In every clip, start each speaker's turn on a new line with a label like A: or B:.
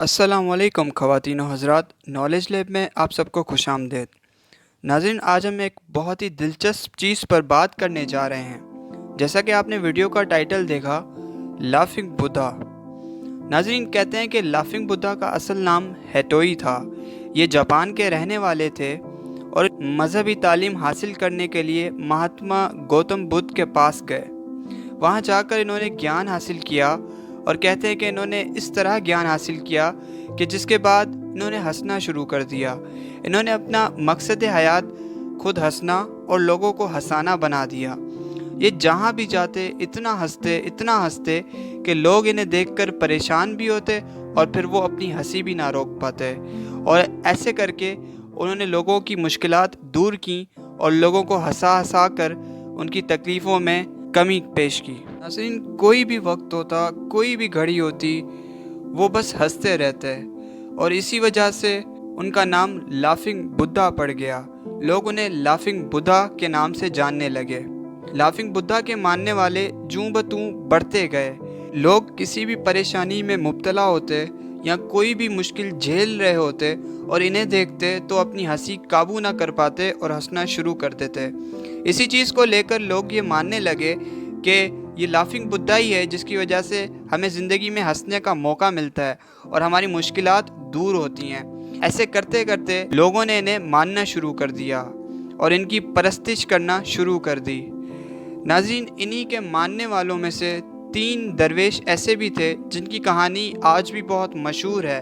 A: السلام علیکم خواتین و حضرات، نالج لیب میں آپ سب کو خوش آمدید۔ ناظرین، آج ہم ایک بہت ہی دلچسپ چیز پر بات کرنے جا رہے ہیں۔ جیسا کہ آپ نے ویڈیو کا ٹائٹل دیکھا، لافنگ بدھا۔ ناظرین، کہتے ہیں کہ لافنگ بدھا کا اصل نام ہیٹوئی تھا۔ یہ جاپان کے رہنے والے تھے اور مذہبی تعلیم حاصل کرنے کے لیے مہاتما گوتم بدھ کے پاس گئے۔ وہاں جا کر انہوں نے گیان حاصل کیا اور کہتے ہیں کہ انہوں نے اس طرح گیان حاصل کیا کہ جس کے بعد انہوں نے ہنسنا شروع کر دیا۔ انہوں نے اپنا مقصد حیات خود ہنسنا اور لوگوں کو ہنسانا بنا دیا۔ یہ جہاں بھی جاتے اتنا ہنستے کہ لوگ انہیں دیکھ کر پریشان بھی ہوتے اور پھر وہ اپنی ہنسی بھی نہ روک پاتے، اور ایسے کر کے انہوں نے لوگوں کی مشکلات دور کیں اور لوگوں کو ہنسا کر ان کی تکلیفوں میں کمی پیش کی۔ ناظرین، کوئی بھی وقت ہوتا، کوئی بھی گھڑی ہوتی، وہ بس ہنستے رہتے، اور اسی وجہ سے ان کا نام لافنگ بدھا پڑ گیا۔ لوگ انہیں لافنگ بدھا کے نام سے جاننے لگے۔ لافنگ بدھا کے ماننے والے جوں بتوں بڑھتے گئے۔ لوگ کسی بھی پریشانی میں مبتلا ہوتے یا کوئی بھی مشکل جھیل رہے ہوتے اور انہیں دیکھتے تو اپنی ہنسی قابو نہ کر پاتے اور ہنسنا شروع کر دیتے۔ اسی چیز کو لے کر لوگ یہ ماننے لگے کہ یہ لافنگ بدھا ہی ہے جس کی وجہ سے ہمیں زندگی میں ہنسنے کا موقع ملتا ہے اور ہماری مشکلات دور ہوتی ہیں۔ ایسے کرتے کرتے لوگوں نے انہیں ماننا شروع کر دیا اور ان کی پرستش کرنا شروع کر دی۔ ناظرین، انہی کے ماننے والوں میں سے 3 درویش ایسے بھی تھے جن کی کہانی آج بھی بہت مشہور ہے۔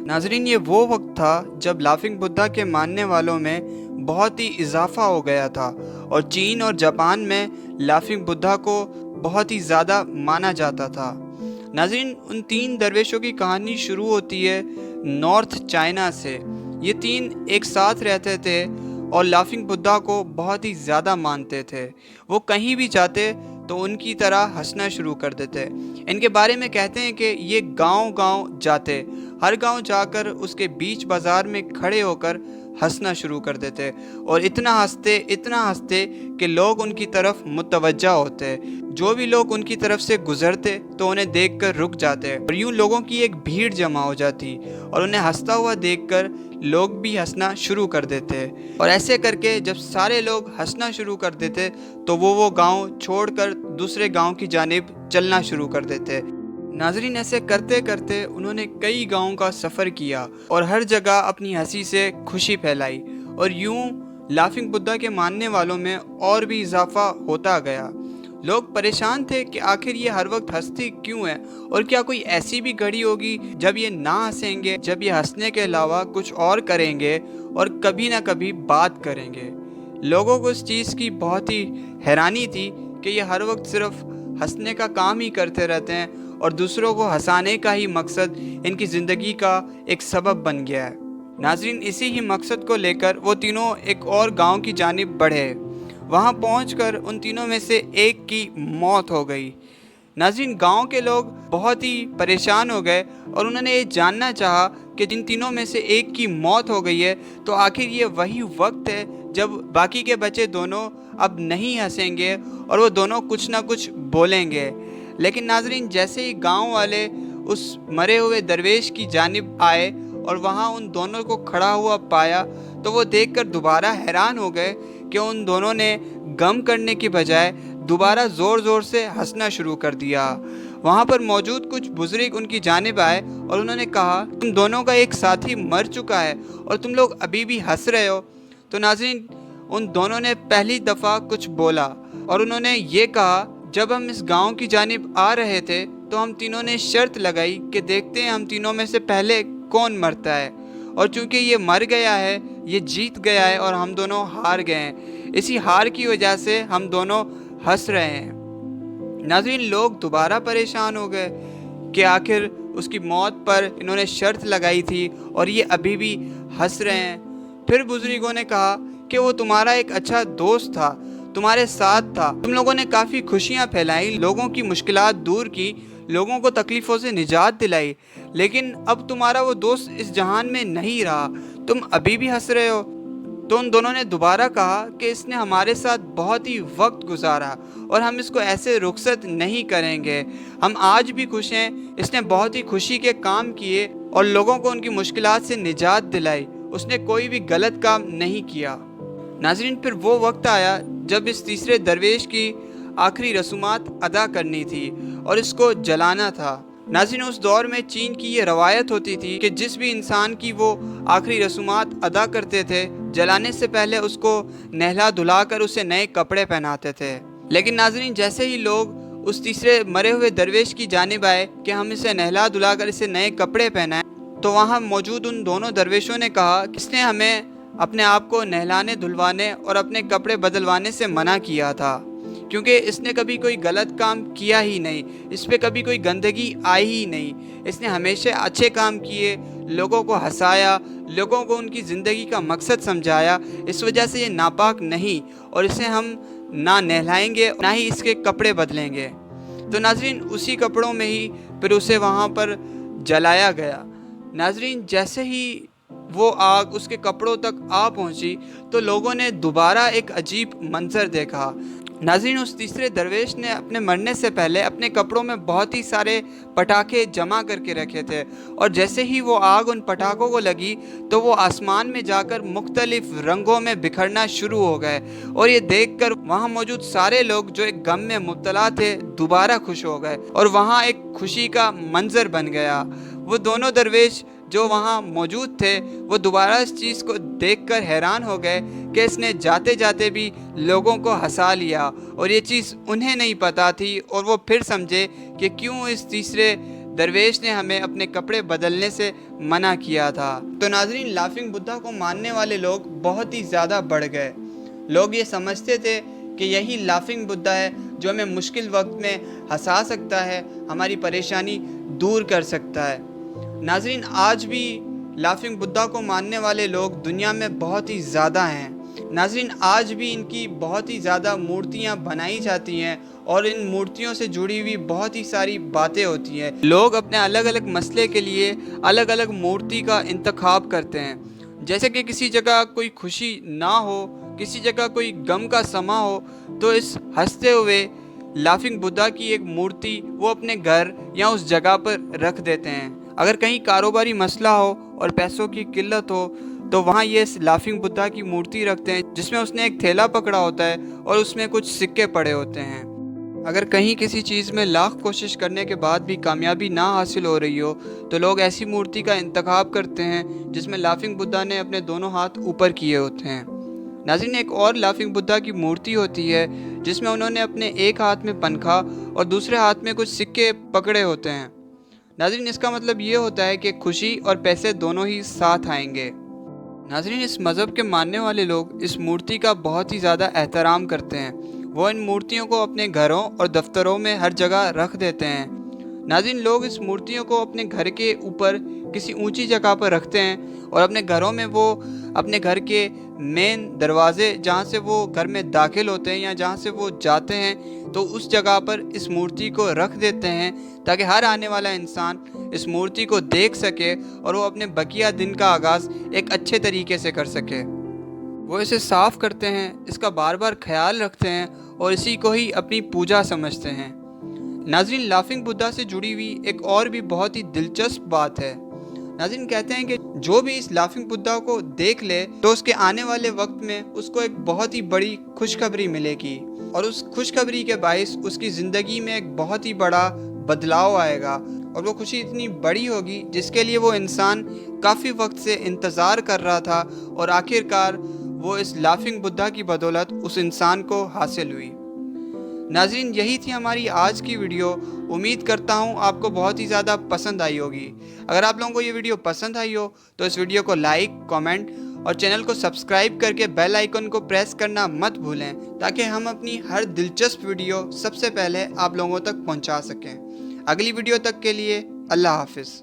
A: ناظرین، یہ وہ وقت تھا جب لافنگ بدھا کے ماننے والوں میں بہت ہی اضافہ ہو گیا تھا اور چین اور جاپان میں لافنگ بدھا کو بہت ہی زیادہ مانا جاتا تھا۔ ناظرین، ان 3 درویشوں کی کہانی شروع ہوتی ہے نارتھ چائنا سے۔ یہ 3 ایک ساتھ رہتے تھے اور لافنگ بدھا کو بہت ہی زیادہ مانتے تھے۔ وہ کہیں بھی جاتے تو ان کی طرح ہنسنا شروع کر دیتے۔ ان کے بارے میں کہتے ہیں کہ یہ گاؤں گاؤں جاتے، ہر گاؤں جا کر اس کے بیچ بازار میں کھڑے ہو کر ہنسنا شروع کر دیتے اور اتنا ہنستے کہ لوگ ان کی طرف متوجہ ہوتے۔ جو بھی لوگ ان کی طرف سے گزرتے تو انہیں دیکھ کر رک جاتے اور یوں لوگوں کی ایک بھیڑ جمع ہو جاتی اور انہیں ہنستا ہوا دیکھ کر لوگ بھی ہنسنا شروع کر دیتے، اور ایسے کر کے جب سارے لوگ ہنسنا شروع کر دیتے تو وہ گاؤں چھوڑ کر دوسرے گاؤں کی جانب چلنا شروع کر دیتے۔ ناظرین، ایسے کرتے کرتے انہوں نے کئی گاؤں کا سفر کیا اور ہر جگہ اپنی ہنسی سے خوشی پھیلائی، اور یوں لافنگ بدھا کے ماننے والوں میں اور بھی اضافہ ہوتا گیا۔ لوگ پریشان تھے کہ آخر یہ ہر وقت ہنستی کیوں ہے، اور کیا کوئی ایسی بھی گھڑی ہوگی جب یہ نہ ہنسیں گے، جب یہ ہنسنے کے علاوہ کچھ اور کریں گے اور کبھی نہ کبھی بات کریں گے۔ لوگوں کو اس چیز کی بہت ہی حیرانی تھی کہ یہ ہر وقت صرف ہنسنے کا کام ہی کرتے رہتے ہیں اور دوسروں کو ہنسانے کا ہی مقصد ان کی زندگی کا ایک سبب بن گیا ہے۔ ناظرین، اسی ہی مقصد کو لے کر وہ تینوں ایک اور گاؤں کی جانب بڑھے۔ وہاں پہنچ کر ان تینوں میں سے ایک کی موت ہو گئی۔ ناظرین، گاؤں کے لوگ بہت ہی پریشان ہو گئے اور انہوں نے یہ جاننا چاہا کہ جن تینوں میں سے ایک کی موت ہو گئی ہے تو آخر یہ وہی وقت ہے جب باقی کے بچے دونوں اب نہیں ہنسیں گے اور وہ دونوں کچھ نہ کچھ بولیں گے۔ لیکن ناظرین، جیسے ہی گاؤں والے اس مرے ہوئے درویش کی جانب آئے اور وہاں ان دونوں کو کھڑا ہوا پایا تو وہ دیکھ کر دوبارہ حیران ہو گئے کہ ان دونوں نے غم کرنے کی بجائے دوبارہ زور زور سے ہنسنا شروع کر دیا۔ وہاں پر موجود کچھ بزرگ ان کی جانب آئے اور انہوں نے کہا، تم دونوں کا ایک ساتھی مر چکا ہے اور تم لوگ ابھی بھی ہنس رہے ہو۔ تو ناظرین، ان دونوں نے پہلی دفعہ کچھ بولا اور انہوں نے یہ کہا، جب ہم اس گاؤں کی جانب آ رہے تھے تو ہم تینوں نے شرط لگائی کہ دیکھتے ہیں ہم تینوں میں سے پہلے کون مرتا ہے، اور چونکہ یہ مر گیا ہے، یہ جیت گیا ہے اور ہم دونوں ہار گئے ہیں، اسی ہار کی وجہ سے ہم دونوں ہنس رہے ہیں۔ ناظرین، لوگ دوبارہ پریشان ہو گئے کہ آخر اس کی موت پر انہوں نے شرط لگائی تھی اور یہ ابھی بھی ہنس رہے ہیں۔ پھر بزرگوں نے کہا کہ وہ تمہارا ایک اچھا دوست تھا، تمہارے ساتھ تھا، تم لوگوں نے کافی خوشیاں پھیلائی، لوگوں کی مشکلات دور کی، لوگوں کو تکلیفوں سے نجات دلائی، لیکن اب تمہارا وہ دوست اس جہان میں نہیں رہا، تم ابھی بھی ہنس رہے ہو۔ تو ان دونوں نے دوبارہ کہا کہ اس نے ہمارے ساتھ بہت ہی وقت گزارا اور ہم اس کو ایسے رخصت نہیں کریں گے، ہم آج بھی خوش ہیں، اس نے بہت ہی خوشی کے کام کیے اور لوگوں کو ان کی مشکلات سے نجات دلائی۔ اس نے کوئی بھی غلط کام نہیں کیا۔ ناظرین، پھر وہ وقت آیا جب اس تیسرے درویش کی آخری رسومات ادا کرنی تھی اور اس کو جلانا تھا۔ ناظرین، اس دور میں چین کی یہ روایت ہوتی تھی کہ جس بھی انسان کی وہ آخری رسومات ادا کرتے تھے، جلانے سے پہلے اس کو نہلا دھلا کر اسے نئے کپڑے پہناتے تھے۔ لیکن ناظرین، جیسے ہی لوگ اس تیسرے مرے ہوئے درویش کی جانب آئے کہ ہم اسے نہلا دھلا کر اسے نئے کپڑے پہنائیں، تو وہاں موجود ان دونوں درویشوں نے کہا کہ اس نے ہمیں اپنے آپ کو نہلانے دھلوانے اور اپنے کپڑے بدلوانے سے منع کیا تھا، کیونکہ اس نے کبھی کوئی غلط کام کیا ہی نہیں، اس پہ کبھی کوئی گندگی آئی ہی نہیں، اس نے ہمیشہ اچھے کام کیے، لوگوں کو ہنسایا، لوگوں کو ان کی زندگی کا مقصد سمجھایا، اس وجہ سے یہ ناپاک نہیں اور اسے ہم نہ نہلائیں گے نہ ہی اس کے کپڑے بدلیں گے۔ تو ناظرین، اسی کپڑوں میں ہی پھر اسے وہاں پر جلایا گیا۔ ناظرین، جیسے ہی وہ آگ اس کے کپڑوں تک آ پہنچی تو لوگوں نے دوبارہ ایک عجیب منظر دیکھا۔ ناظرین، اس تیسرے درویش نے اپنے مرنے سے پہلے اپنے کپڑوں میں بہت ہی سارے پٹاخے جمع کر کے رکھے تھے، اور جیسے ہی وہ آگ ان پٹاخوں کو لگی تو وہ آسمان میں جا کر مختلف رنگوں میں بکھرنا شروع ہو گئے، اور یہ دیکھ کر وہاں موجود سارے لوگ جو ایک غم میں مبتلا تھے دوبارہ خوش ہو گئے، اور وہاں ایک خوشی کا منظر بن گیا۔ وہ دونوں درویش جو وہاں موجود تھے وہ دوبارہ اس چیز کو دیکھ کر حیران ہو گئے کہ اس نے جاتے جاتے بھی لوگوں کو ہنسا لیا، اور یہ چیز انہیں نہیں پتا تھی، اور وہ پھر سمجھے کہ کیوں اس تیسرے درویش نے ہمیں اپنے کپڑے بدلنے سے منع کیا تھا۔ تو ناظرین، لافنگ بدھا کو ماننے والے لوگ بہت ہی زیادہ بڑھ گئے۔ لوگ یہ سمجھتے تھے کہ یہی لافنگ بدھا ہے جو ہمیں مشکل وقت میں ہنسا سکتا ہے، ہماری پریشانی دور کر سکتا ہے۔ ناظرین، آج بھی لافنگ بدھا کو ماننے والے لوگ دنیا میں بہت ہی زیادہ ہیں۔ ناظرین، آج بھی ان کی بہت ہی زیادہ مورتیاں بنائی جاتی ہیں، اور ان مورتیوں سے جڑی ہوئی بہت ہی ساری باتیں ہوتی ہیں۔ لوگ اپنے الگ الگ مسئلے کے لیے الگ الگ مورتی کا انتخاب کرتے ہیں۔ جیسے کہ کسی جگہ کوئی خوشی نہ ہو، کسی جگہ کوئی غم کا سما ہو، تو اس ہنستے ہوئے لافنگ بدھا کی ایک مورتی وہ اپنے گھر یا اس جگہ پر رکھ دیتے ہیں۔ اگر کہیں کاروباری مسئلہ ہو اور پیسوں کی قلت ہو تو وہاں یہ اس لافنگ بدھا کی مورتی رکھتے ہیں، جس میں اس نے ایک تھیلا پکڑا ہوتا ہے اور اس میں کچھ سکے پڑے ہوتے ہیں۔ اگر کہیں کسی چیز میں لاکھ کوشش کرنے کے بعد بھی کامیابی نہ حاصل ہو رہی ہو تو لوگ ایسی مورتی کا انتخاب کرتے ہیں جس میں لافنگ بدھا نے اپنے دونوں ہاتھ اوپر کیے ہوتے ہیں۔ ناظرین، ایک اور لافنگ بدھا کی مورتی ہوتی ہے جس میں انہوں نے اپنے ایک ہاتھ میں پنکھا اور دوسرے ہاتھ میں کچھ سکے پکڑے ہوتے ہیں۔ ناظرین، اس کا مطلب یہ ہوتا ہے کہ خوشی اور پیسے دونوں ہی ساتھ آئیں گے۔ ناظرین، اس مذہب کے ماننے والے لوگ اس مورتی کا بہت ہی زیادہ احترام کرتے ہیں۔ وہ ان مورتیوں کو اپنے گھروں اور دفتروں میں ہر جگہ رکھ دیتے ہیں۔ ناظرین، لوگ اس مورتیوں کو اپنے گھر کے اوپر کسی اونچی جگہ پر رکھتے ہیں، اور اپنے گھروں میں وہ اپنے گھر کے مین دروازے جہاں سے وہ گھر میں داخل ہوتے ہیں یا جہاں سے وہ جاتے ہیں تو اس جگہ پر اس مورتی کو رکھ دیتے ہیں، تاکہ ہر آنے والا انسان اس مورتی کو دیکھ سکے اور وہ اپنے بقیہ دن کا آغاز ایک اچھے طریقے سے کر سکے۔ وہ اسے صاف کرتے ہیں، اس کا بار بار خیال رکھتے ہیں اور اسی کو ہی اپنی پوجا سمجھتے ہیں۔ ناظرین، لافنگ بدھا سے جڑی ہوئی ایک اور بھی بہت ہی دلچسپ بات ہے۔ ناظرین، کہتے ہیں کہ جو بھی اس لافنگ بدھا کو دیکھ لے تو اس کے آنے والے وقت میں اس کو ایک بہت ہی بڑی خوشخبری ملے گی، اور اس خوشخبری کے باعث اس کی زندگی میں ایک بہت ہی بڑا بدلاؤ آئے گا، اور وہ خوشی اتنی بڑی ہوگی جس کے لیے وہ انسان کافی وقت سے انتظار کر رہا تھا، اور آخرکار وہ اس لافنگ بدھا کی بدولت اس انسان کو حاصل ہوئی۔ ناظرین، یہی تھی ہماری آج کی ویڈیو۔ امید کرتا ہوں آپ کو بہت ہی زیادہ پسند آئی ہوگی۔ اگر آپ لوگوں کو یہ ویڈیو پسند آئی ہو تو اس ویڈیو کو لائک، کامنٹ اور چینل کو سبسکرائب کر کے بیل آئیکن کو پریس کرنا مت بھولیں، تاکہ ہم اپنی ہر دلچسپ ویڈیو سب سے پہلے آپ لوگوں تک پہنچا سکیں۔ اگلی ویڈیو تک کے لیے اللہ حافظ۔